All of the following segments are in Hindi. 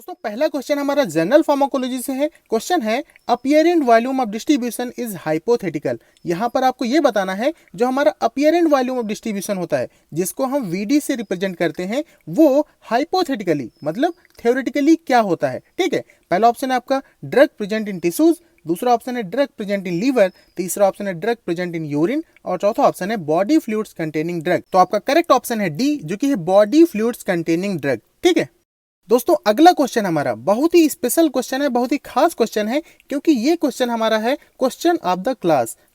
दोस्तों पहला क्वेश्चन हमारा जनरल फार्माकोलॉजी से है। क्वेश्चन है apparent volume of distribution is hypothetical. यहाँ पर आपको ये बताना है जो हमारा अपीयरेंट वॉल्यूम ऑफ डिस्ट्रीब्यूशन होता है जिसको हम वीडी से रिप्रेजेंट करते हैं वो हाइपोथेटिकली मतलब थ्योरेटिकली क्या होता है। ठीक है, पहला ऑप्शन है आपका ड्रग प्रेजेंट इन टिश्यूज, दूसरा ऑप्शन है ड्रग प्रेजेंट इन लीवर, तीसरा ऑप्शन है ड्रग प्रेजेंट इन यूरिन और चौथा ऑप्शन है बॉडी फ्लूइड्स कंटेनिंग ड्रग। तो आपका करेक्ट ऑप्शन है डी जो कि है बॉडी फ्लूइड्स कंटेनिंग ड्रग। ठीक है दोस्तों, अगला क्वेश्चन हमारा बहुत ही स्पेशल क्वेश्चन है, बहुत ही खास क्वेश्चन है क्योंकि ये क्वेश्चन हमारा है क्वेश्चन ऑफ द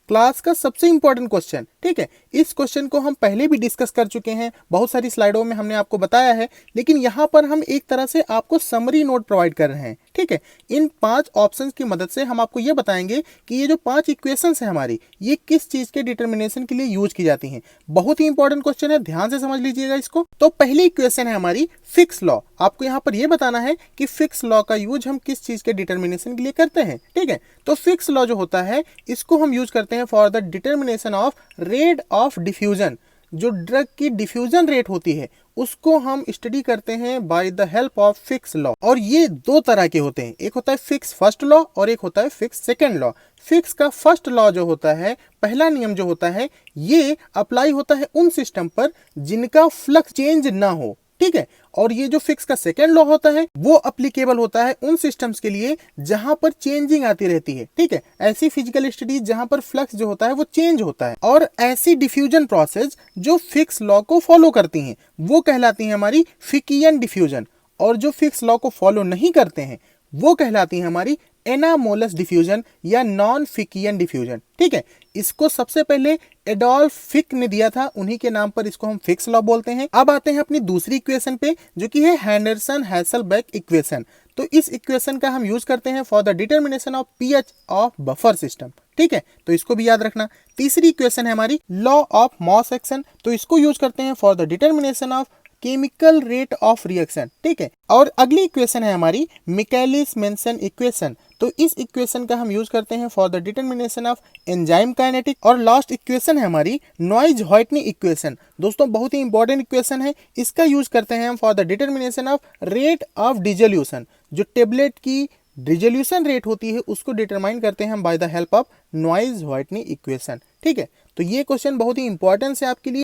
क्लास का सबसे इंपॉर्टेंट क्वेश्चन। ठीक है, इस क्वेश्चन को हम पहले भी डिस्कस कर चुके हैं, बहुत सारी स्लाइडों में हमने आपको बताया है, लेकिन यहाँ पर हम एक तरह से आपको समरी नोट प्रोवाइड कर रहे हैं। ठीक है, इन 5 ऑप्शंस की मदद से हम आपको ये बताएंगे कि ये जो 5 इक्वेशंस है हमारी ये किस चीज के डिटर्मिनेशन के लिए यूज की जाती हैं। बहुत ही इंपॉर्टेंट क्वेश्चन है, ध्यान से समझ लीजिएगा इसको। तो पहली इक्वेशन है हमारी फिक्स लॉ। आपको यहाँ पर ये बताना है कि फिक्स लॉ का यूज हम किस चीज के डिटर्मिनेशन के लिए करते हैं। ठीक है, तो फिक्स लॉ जो होता है इसको हम यूज करते हैं for the determination of rate of diffusion. जो ड्रग की डिफ्यूजन रेट होती है उसको हम स्टडी करते हैं bye the help of fix law. और ये 2 तरह के होते हैं, एक होता है फिक्स फर्स्ट लॉ और एक होता है फिक्स सेकेंड लॉ। फिक्स का फर्स्ट लॉ जो होता है, पहला नियम जो होता है, ये अप्लाई होता है उन सिस्टम पर जिनका फ्लक्स चेंज ना हो। ठीक है, और ये जो फिक्स का सेकेंड लॉ होता है वो अप्लीकेबल होता है उन सिस्टम्स के लिए जहां पर चेंजिंग आती रहती है। ठीक है, ऐसी फिजिकल स्टडीज जहां पर फ्लक्स जो होता है वो चेंज होता है और ऐसी डिफ्यूजन प्रोसेस जो फिक्स लॉ को फॉलो करती हैं वो कहलाती है हमारी फिकियन डिफ्यूजन, और जो फिक्स लॉ को फॉलो नहीं करते हैं वो कहलाती है हमारी एनामोलस डिफ्यूजन या नॉन फिकियन डिफ्यूजन। ठीक है, इसको सबसे पहले एडोल्फ फिक ने दिया था, उन्हीं के नाम पर इसको हम फिक्स लॉ बोलते हैं। अब आते हैं अपनी दूसरी इक्वेशन पे जो कि है हैंडरसन हैसलबैक इक्वेशन। तो इस इक्वेशन का हम यूज करते हैं for the determination of pH of buffer system. ठीक है, तो इसको भी याद रखना। तीसरी इक्वेशन है हमारी लॉ ऑफ मॉस एक्शन, तो इसको यूज करते हैं for the determination of chemical rate of reaction. ठीक है, और अगली इक्वेशन है हमारी मिकेलिस मेंशन इक्वेशन, तो इस इक्वेशन का हम यूज करते हैं for the determination of enzyme kinetic. और लास्ट इक्वेशन है हमारी नॉइज व्हाइटनी इक्वेशन। दोस्तों बहुत ही इंपॉर्टेंट इक्वेशन है, इसका यूज करते हैं हम for the determination of rate of dissolution. जो टेबलेट की डिजोल्यूशन रेट होती है उसको डिटरमाइन करते हैं हम by the help of Noyes Whitney equation. ठीक है, तो ये क्वेश्चन बहुत ही इंपॉर्टेंट है आपके लिए।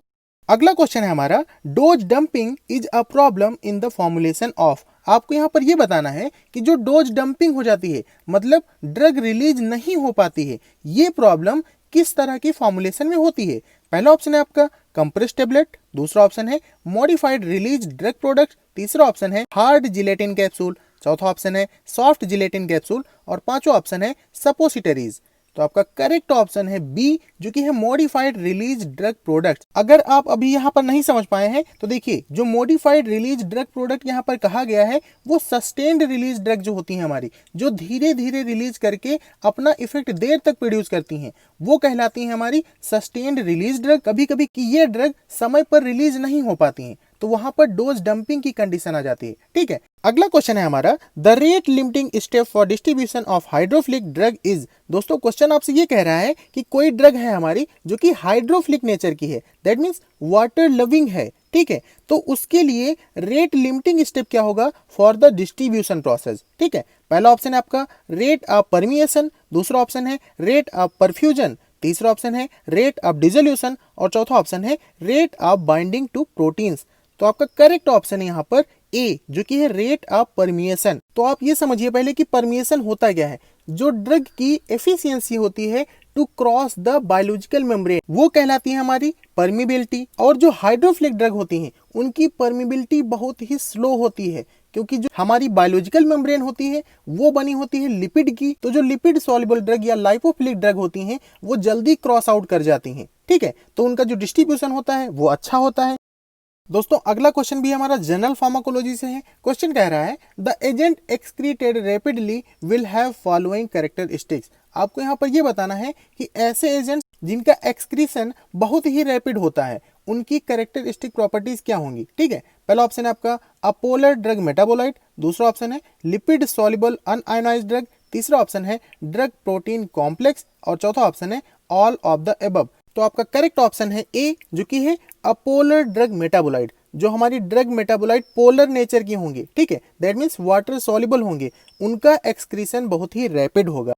अगला क्वेश्चन है हमारा dose dumping is a problem in the formulation of. आपको यहाँ पर यह बताना है कि जो डोज डंपिंग हो जाती है मतलब ड्रग रिलीज नहीं हो पाती है, ये प्रॉब्लम किस तरह की फॉर्मुलेशन में होती है। पहला ऑप्शन है आपका कंप्रेस टेबलेट, दूसरा ऑप्शन है मॉडिफाइड रिलीज ड्रग प्रोडक्ट, तीसरा ऑप्शन है हार्ड जिलेटिन कैप्सूल, चौथा ऑप्शन है सॉफ्ट जिलेटिन कैप्सूल और पांचवा ऑप्शन है सपोसिटरीज। तो आपका करेक्ट ऑप्शन है बी जो कि है मॉडिफाइड रिलीज ड्रग प्रोडक्ट। अगर आप अभी यहाँ पर नहीं समझ पाए हैं तो देखिए, जो मॉडिफाइड रिलीज ड्रग प्रोडक्ट यहाँ पर कहा गया है वो सस्टेन्ड रिलीज ड्रग जो होती है हमारी, जो धीरे धीरे रिलीज करके अपना इफेक्ट देर तक प्रोड्यूस करती हैं, वो कहलाती है हमारी सस्टेन्ड रिलीज ड्रग। कभी कभी कि ये ड्रग समय पर रिलीज नहीं हो पाती हैं तो वहां पर डोज डंपिंग की कंडीशन आ जाती है। ठीक है, अगला क्वेश्चन है हमारा the rate limiting step for distribution of hydrophilic drug is. दोस्तों क्वेश्चन आपसे ये कह रहा है कि कोई ड्रग है हमारी जो कि हाइड्रोफिलिक नेचर की है, दैट मीन्स वाटर लविंग है। ठीक है, तो उसके लिए रेट लिमिटिंग स्टेप क्या होगा फॉर द डिस्ट्रीब्यूशन प्रोसेस। ठीक है, पहला ऑप्शन है आपका रेट ऑफ परमिएशन, दूसरा ऑप्शन है रेट ऑफ परफ्यूजन, तीसरा ऑप्शन है रेट ऑफ डिसोल्यूशन और चौथा ऑप्शन है rate of binding to proteins. तो आपका करेक्ट ऑप्शन है यहाँ पर ए जो कि है रेट ऑफ परमिएशन। तो आप ये समझिए पहले कि परमिएशन होता क्या है। जो ड्रग की एफिशिएंसी होती है to cross the biological membrane वो कहलाती है हमारी परमिबिलिटी, और जो हाइड्रोफिलिक ड्रग होती हैं उनकी परमिबिलिटी बहुत ही स्लो होती है क्योंकि जो हमारी बायोलॉजिकल मेम्ब्रेन होती है वो बनी होती है लिपिड की। तो जो लिपिड सॉल्युबल ड्रग या लाइपोफिलिक ड्रग होती हैं वो जल्दी क्रॉस आउट कर जाती हैं। ठीक है, तो उनका जो डिस्ट्रीब्यूशन होता है वो अच्छा होता है। दोस्तों अगला क्वेश्चन भी हमारा जनरल फार्माकोलॉजी से है। क्वेश्चन कह रहा है the agent excreted rapidly will have following characteristics. आपको यहाँ पर ये बताना है कि ऐसे एजेंट्स जिनका एक्सक्रीशन बहुत ही रैपिड होता है उनकी कैरेक्टरिस्टिक प्रॉपर्टीज क्या होंगी। ठीक है, पहला ऑप्शन है आपका अपोलर ड्रग मेटाबोलाइट, दूसरा ऑप्शन है लिपिड सॉल्युबल अनआयोनाइज्ड ड्रग, तीसरा ऑप्शन है ड्रग प्रोटीन कॉम्प्लेक्स और चौथा ऑप्शन है ऑल ऑफ द अबव। तो आपका करेक्ट ऑप्शन है ए जो कि है अपोलर ड्रग मेटाबोलाइट। जो हमारी ड्रग मेटाबोलाइट पोलर नेचर की होंगी, ठीक है, दैट मीन्स वाटर सॉल्युबल होंगे, उनका एक्सक्रीशन बहुत ही रैपिड होगा।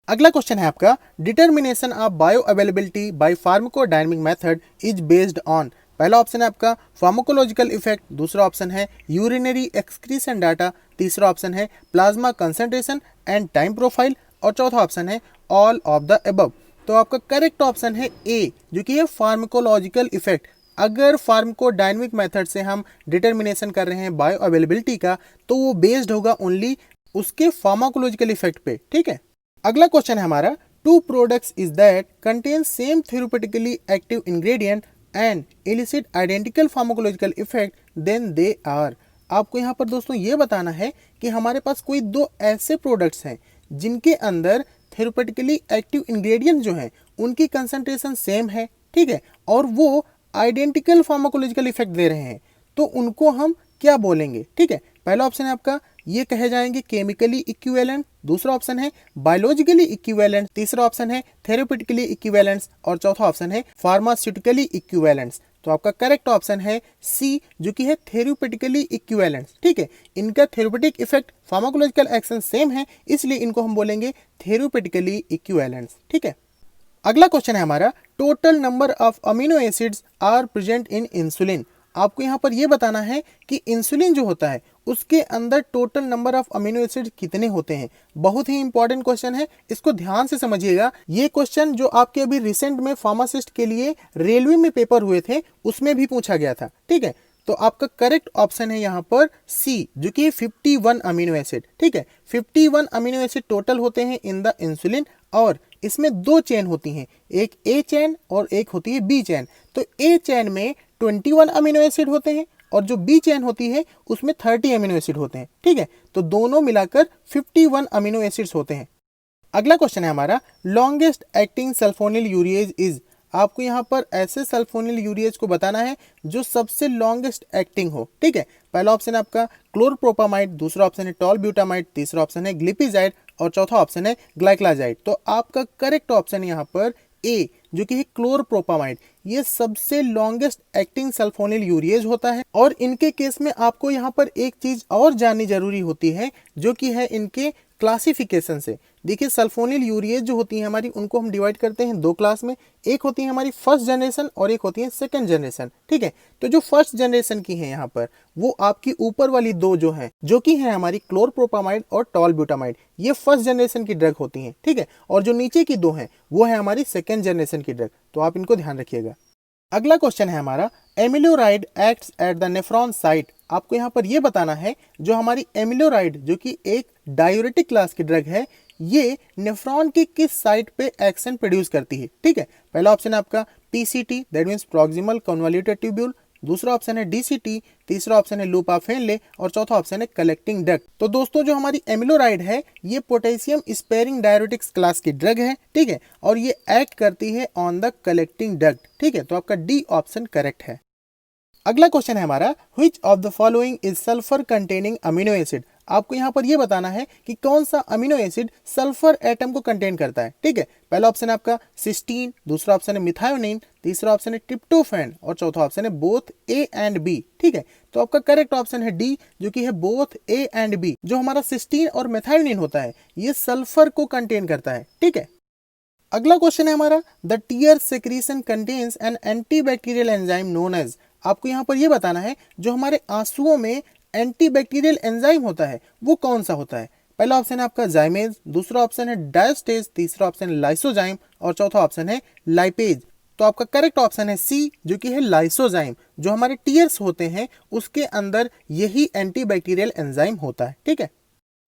अगला क्वेश्चन है आपका, determination of bioavailability by pharmacodynamic method is based on. पहला ऑप्शन है आपका फार्माकोलॉजिकल इफेक्ट, दूसरा ऑप्शन है यूरिनरी एक्सक्रीशन डाटा, तीसरा ऑप्शन है plasma concentration and time profile, और चौथा ऑप्शन है ऑल ऑफ द अबव। तो आपका करेक्ट ऑप्शन है ए, जो कि है फार्माकोलॉजिकल इफेक्ट। अगर फार्माकोडायनेमिक मेथड से हम डिटर्मिनेशन कर रहे हैं बायो अवेलेबिलिटी का, तो वो बेस्ड होगा ओनली उसके फार्माकोलॉजिकल इफेक्ट पे, ठीक है। अगला क्वेश्चन है हमारा, two products is that contain same therapeutically active ingredient and elicit identical pharmacological effect then they are. आपको यहाँ पर दोस्तों ये बताना है कि हमारे पास कोई दो ऐसे प्रोडक्ट्स हैं जिनके अंदर थेरेप्यूटिकली एक्टिव इंग्रेडिएंट जो हैं उनकी कंसंट्रेशन सेम है, ठीक है, और वो आइडेंटिकल फार्माकोलॉजिकल इफेक्ट दे रहे हैं, तो उनको हम क्या बोलेंगे, ठीक है। पहला ऑप्शन है आपका, ये कहे जाएंगे केमिकली इक्विवेलेंट, दूसरा ऑप्शन है बायोलॉजिकली इक्विवेलेंट, तीसरा ऑप्शन है थेरेप्यूटिकली इक्विवेलेंट्स, और चौथा ऑप्शन है फार्मास्यूटिकली इक्विवेलेंट्स। तो आपका करेक्ट ऑप्शन है सी, जो कि है थेरेप्यूटिकली इक्विवेलेंट्स, ठीक है। इनका therapeutic effect, pharmacological action same है, इसलिए इनको हम बोलेंगे थेरेप्यूटिकली इक्विवेलेंट्स, ठीक है। अगला क्वेश्चन है हमारा, total number of amino acids are present in insulin. आपको यहाँ पर यह बताना है कि इंसुलिन जो होता है उसके अंदर total number of amino acid कितने होते हैं। बहुत ही इंपॉर्टेंट क्वेश्चन है, इसको ध्यान से समझिएगा। ये क्वेश्चन जो आपके अभी रिसेंट में फार्मासिस्ट के लिए रेलवे में पेपर हुए थे उसमें भी पूछा गया था, ठीक है। तो आपका करेक्ट ऑप्शन है यहाँ पर सी, जो कि 51 अमीनो एसिड, ठीक है। 51 अमीनो एसिड टोटल होते हैं इन द इंसुलिन, और इसमें दो चेन होती हैं, एक ए चेन और एक होती है बी चेन। तो ए चेन में 21 अमीनो एसिड होते हैं और जो बी चेन होती है उसमें 30 अमीनो एसिड होते हैं, ठीक है। तो दोनों मिलाकर 51 अमीनो एसिड्स होते हैं। अगला क्वेश्चन है हमारा, longest acting sulphonyl urease is. आपको यहाँ पर ऐसे सल्फोनिल यूरिएज को बताना है जो सबसे लॉन्गेस्ट एक्टिंग हो, ठीक है। पहला ऑप्शन है आपका क्लोरप्रोपामाइड, दूसरा ऑप्शन है टॉलब्यूटामाइड, तीसरा ऑप्शन है ग्लिपिजाइड, और चौथा ऑप्शन है ग्लाइक्लाजाइड। तो आपका करेक्ट ऑप्शन यहाँ पर ए, जो कि है क्लोरप्रोपामाइड। ये सबसे लॉन्गेस्ट एक्टिंग सल्फोनिल यूरिएज होता है, और इनके केस में आपको यहाँ पर एक चीज और जाननी जरूरी होती है, जो कि है इनके क्लासिफिकेशन से। देखिए, सल्फोनिल यूरिएज जो होती है हमारी, उनको हम डिवाइड करते हैं दो क्लास में, एक होती है हमारी फर्स्ट जनरेशन और एक होती है सेकंड जनरेशन, ठीक है। तो जो फर्स्ट जनरेशन की है यहाँ पर, वो आपकी ऊपर वाली दो जो है, जो कि है हमारी क्लोरप्रोपामाइड और टॉलब्यूटामाइड, ये फर्स्ट जनरेशन की ड्रग होती हैं, ठीक है। और जो नीचे की दो हैं वो है हमारी सेकंड जनरेशन की ड्रग, तो आप इनको ध्यान रखिएगा। अगला क्वेश्चन है हमारा, amiloride acts at the nephron site. आपको यहाँ पर यह बताना है, जो हमारी एमिलोराइड जो कि एक डायूरेटिक क्लास की ड्रग है, ये नेफ्रॉन की किस साइट पे एक्शन प्रोड्यूस करती है, ठीक है। पहला ऑप्शन है आपका PCT, that means proximal कन्वॉल्यूटेड tubule, दूसरा ऑप्शन है डीसीटी, तीसरा ऑप्शन है लूप ऑफ हेनले, और चौथा ऑप्शन है कलेक्टिंग डक्ट। तो दोस्तों, जो हमारी एमिलोराइड है ये पोटेशियम स्पेयरिंग डायूरेटिक्स क्लास की ड्रग है, ठीक है, और ये एक्ट करती है ऑन द कलेक्टिंग डक्ट, ठीक है। तो आपका डी ऑप्शन करेक्ट है। अगला क्वेश्चन है हमारा, which of the following is sulphur containing amino acid. आपको यहाँ पर यह बताना है कि कौन सा अमीनो एसिड सल्फर एटम को कंटेन करता है, ठीक है। पहला ऑप्शन है आपका सिस्टीन, दूसरा ऑप्शन है मिथायोनिन, तीसरा ऑप्शन है ट्रिप्टोफैन, और चौथा ऑप्शन है बोथ ए एंड बी, ठीक है। तो आपका करेक्ट ऑप्शन है डी, जो कि है बोथ ए एंड बी। जो हमारा सिस्टीन और मिथायोनिन होता है ये सल्फर को कंटेन करता है, ठीक है। अगला क्वेश्चन है हमारा, the tear secretion contains an antibacterial enzyme known as. आपको यहाँ पर यह बताना है, जो हमारे आंसुओं में एंटीबैक्टीरियल एंजाइम होता है वो कौन सा होता है। पहला ऑप्शन है आपका जाइमेज, दूसरा ऑप्शन है डायस्टेज, तीसरा ऑप्शन है लाइसोजाइम, और चौथा ऑप्शन है लाइपेज। तो आपका करेक्ट ऑप्शन है सी, जो कि है लाइसोजाइम। जो हमारे टीयर्स होते हैं उसके अंदर यही एंटीबैक्टीरियल एंजाइम होता है, ठीक है।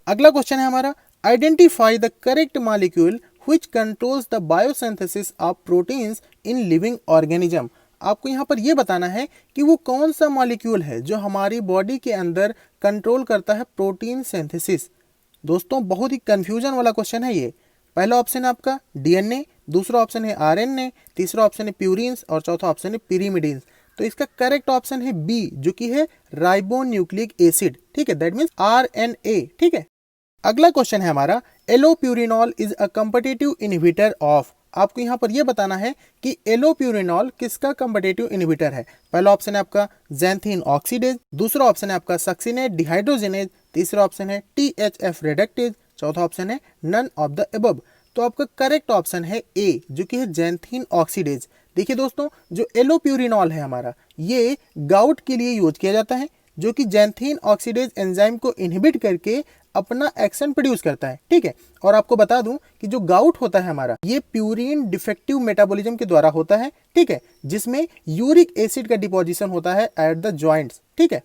अगला क्वेश्चन है हमारा, identify the correct molecule which controls the biosynthesis of proteins in living organism. आपको यहाँ पर यह बताना है कि वो कौन सा मॉलिक्यूल है जो हमारी बॉडी के अंदर कंट्रोल करता है प्रोटीन सिंथेसिस। दोस्तों, बहुत ही कंफ्यूजन वाला क्वेश्चन है ये। पहला ऑप्शन है आपका डीएनए, दूसरा ऑप्शन है आरएनए, तीसरा ऑप्शन है प्यूरिन्स, और चौथा ऑप्शन है पिरीमिडीन्स। तो इसका करेक्ट ऑप्शन है बी, जो कि है राइबोन्यूक्लिक एसिड, ठीक है, दैट मीन्स आरएनए, ठीक है। अगला क्वेश्चन है हमारा, allopurinol is a competitive inhibitor of. आपको यहाँ पर ये बताना है कि एलोप्यूरिनॉल किसका कॉम्पिटिटिव इनहिबिटर है। पहला ऑप्शन है आपका ज़ैंथीन ऑक्सीडेज, दूसरा ऑप्शन है आपका सक्सिनेट डिहाइड्रोजिनेज, तीसरा ऑप्शन है THF रेडक्टेज, चौथा ऑप्शन है नन ऑफ द अबव। तो आपका करेक्ट ऑप्शन है ए, जो कि है ज़ैंथीन ऑक्सीडेज। देखिए दोस्तों, जो एलोप्यूरिनॉल है हमारा, ये गाउट के लिए यूज किया जाता है, जो कि ज़ैंथीन ऑक्सीडेज एंजाइम को इनहिबिट करके अपना एक्शन प्रोड्यूस करता है। ठीक है, और आपको बता दूं कि जो गाउट होता है हमारा, ये प्यूरिन डिफेक्टिव मेटाबॉलिज्म के द्वारा होता है। ठीक है, जिसमें यूरिक एसिड का डिपोजिशन होता है एट द जॉइंट्स। ठीक है,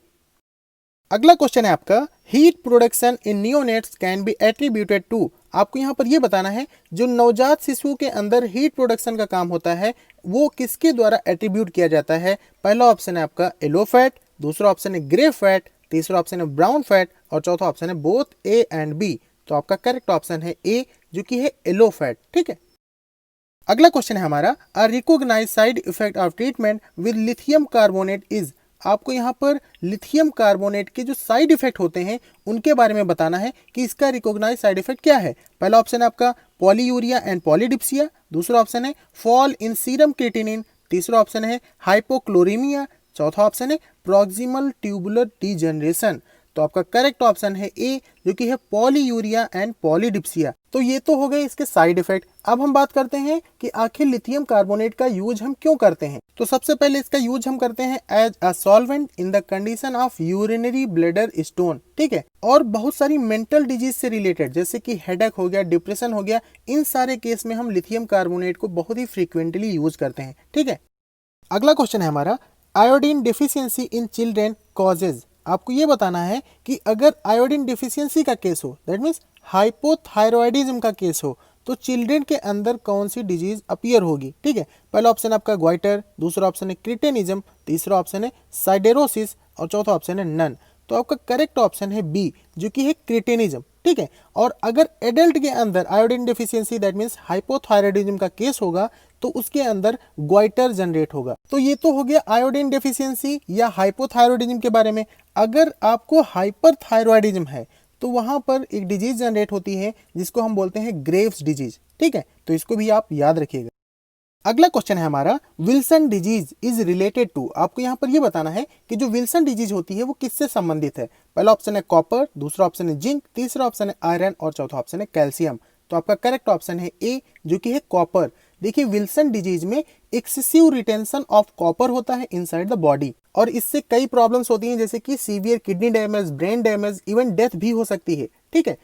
अगला क्वेश्चन है आपका, heat production in neonates can be attributed to. आपको यहाँ पर यह बताना है जो नवजात शिशुओं के अंदर हीट प्रोडक्शन का काम होता है वो किसके द्वारा एट्रीब्यूट किया जाता है। पहला ऑप्शन है आपका येलो फैट, दूसरा ऑप्शन है ग्रे फैट, तीसरा ऑप्शन है ब्राउन फैट और चौथा ऑप्शन है बोथ ए एंड बी। तो आपका करेक्ट ऑप्शन है ए, जो कि है येलो फैट। ठीक है, अगला क्वेश्चन है हमारा, a recognised side effect of treatment with lithium carbonate is. आपको यहाँ पर लिथियम कार्बोनेट के जो साइड इफेक्ट होते हैं उनके बारे में बताना है कि इसका रिकॉग्नाइज साइड इफेक्ट क्या है। पहला ऑप्शन है आपका पॉलीयूरिया एंड पॉलीडिप्सिया, दूसरा ऑप्शन है फॉल इन सीरम क्रिएटिनिन, तीसरा ऑप्शन है हाइपोक्लोरीमिया, चौथा ऑप्शन है प्रॉक्सिमल ट्यूबुलर डीजनरेशन। तो आपका करेक्ट ऑप्शन है ए, जो कि है पॉलीयूरिया एंड पॉलीडिप्सिया। तो ये तो हो गए इसके साइड इफेक्ट। अब हम बात करते हैं कि आखिर लिथियम कार्बोनेट का यूज हम क्यों करते हैं। तो सबसे पहले इसका यूज हम करते हैं as a solvent in the condition of urinary bladder stone. ठीक है, और बहुत सारी मेंटल डिजीज से रिलेटेड जैसे कि हेडेक हो गया, डिप्रेशन हो गया, इन सारे केस में हम लिथियम कार्बोनेट को बहुत ही फ्रीक्वेंटली यूज करते हैं। ठीक है, अगला क्वेश्चन है हमारा, iodine deficiency in children causes. आपको ये बताना है कि अगर आयोडीन डिफिशियंसी का केस हो, दैट मीन्स हाइपोथायरॉयडिज्म का केस हो, तो चिल्ड्रेन के अंदर कौन सी डिजीज अपीयर होगी। ठीक है, पहला ऑप्शन आपका ग्वाइटर, दूसरा ऑप्शन है क्रिटेनिज्म, तीसरा ऑप्शन है साइडेरोसिस और चौथा ऑप्शन है नन। तो आपका करेक्ट ऑप्शन है बी, जो कि है क्रिटेनिज्म। ठीक है, और अगर एडल्ट के अंदर iodine deficiency that means hypothyroidism का केस होगा तो उसके अंदर ग्वाइटर जनरेट होगा। तो ये तो हो गया आयोडीन डेफिशिएंसी या हाइपोथायरॉयडिज्म के बारे में। अगर आपको हाइपरथायरॉयडिज्म है तो वहां पर एक डिजीज जनरेट होती है जिसको हम बोलते हैं ग्रेव्स डिजीज। ठीक है, तो इसको भी आप याद रखिएगा। अगला क्वेश्चन है हमारा, Wilson disease is related to. आपको यहाँ पर यह बताना है कि जो विल्सन डिजीज होती है वो किससे संबंधित है। पहला ऑप्शन है कॉपर, दूसरा ऑप्शन है जिंक, तीसरा ऑप्शन है आयरन और चौथा ऑप्शन है कैल्शियम। तो आपका करेक्ट ऑप्शन है ए, जो कि है कॉपर। देखिए, विल्सन डिजीज में एक्सेसिव रिटेंशन ऑफ कॉपर होता है इनसाइड द बॉडी और इससे कई प्रॉब्लम्स होती हैं जैसे कि severe kidney damage, brain damage, even death भी हो सकती है। ठीक है,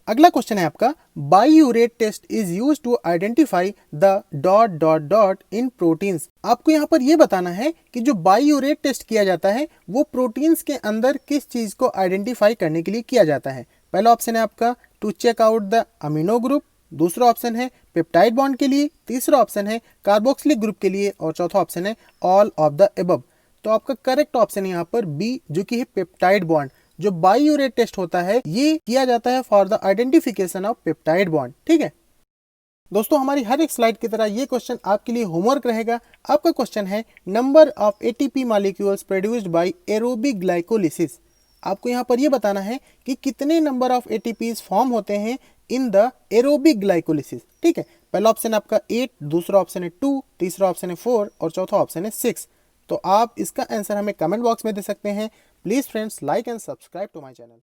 अगला क्वेश्चन है आपका, biuret test is used to identify the dot dot dot in proteins. आपको यहाँ पर यह बताना है कि जो बाइयूरेट टेस्ट किया जाता है वो प्रोटीन्स के अंदर किस चीज को आइडेंटिफाई करने के लिए किया जाता है। पहला ऑप्शन है आपका to check out the amino group, दूसरा ऑप्शन है पेप्टाइड बॉन्ड के लिए, तीसरा ऑप्शन है कार्बोक्सिलिक ग्रुप के लिए और चौथा ऑप्शन है ऑल ऑफ द अबव। तो आपका करेक्ट ऑप्शन है यहाँ पर बी, जो कि है पेप्टाइड बॉन्ड। जो बाइयूरेट टेस्ट होता है ये किया जाता है for the identification of peptide bond. ठीक है दोस्तों, हमारी हर एक स्लाइड की तरह ये क्वेश्चन आपके लिए होमवर्क रहेगा। आपका क्वेश्चन है, number of ATP molecules produced by aerobic glycolysis. आपको यहाँ पर ये बताना है कि कितने नंबर ऑफ एटीपीज फॉर्म होते हैं इन द एरोबिक ग्लाइकोलिसिस। ठीक है, पहला ऑप्शन आपका 8, दूसरा ऑप्शन है 2, तीसरा ऑप्शन है 4 और चौथा ऑप्शन है 6। तो आप इसका आंसर हमें कमेंट बॉक्स में दे सकते हैं। Please friends, like and subscribe to my channel.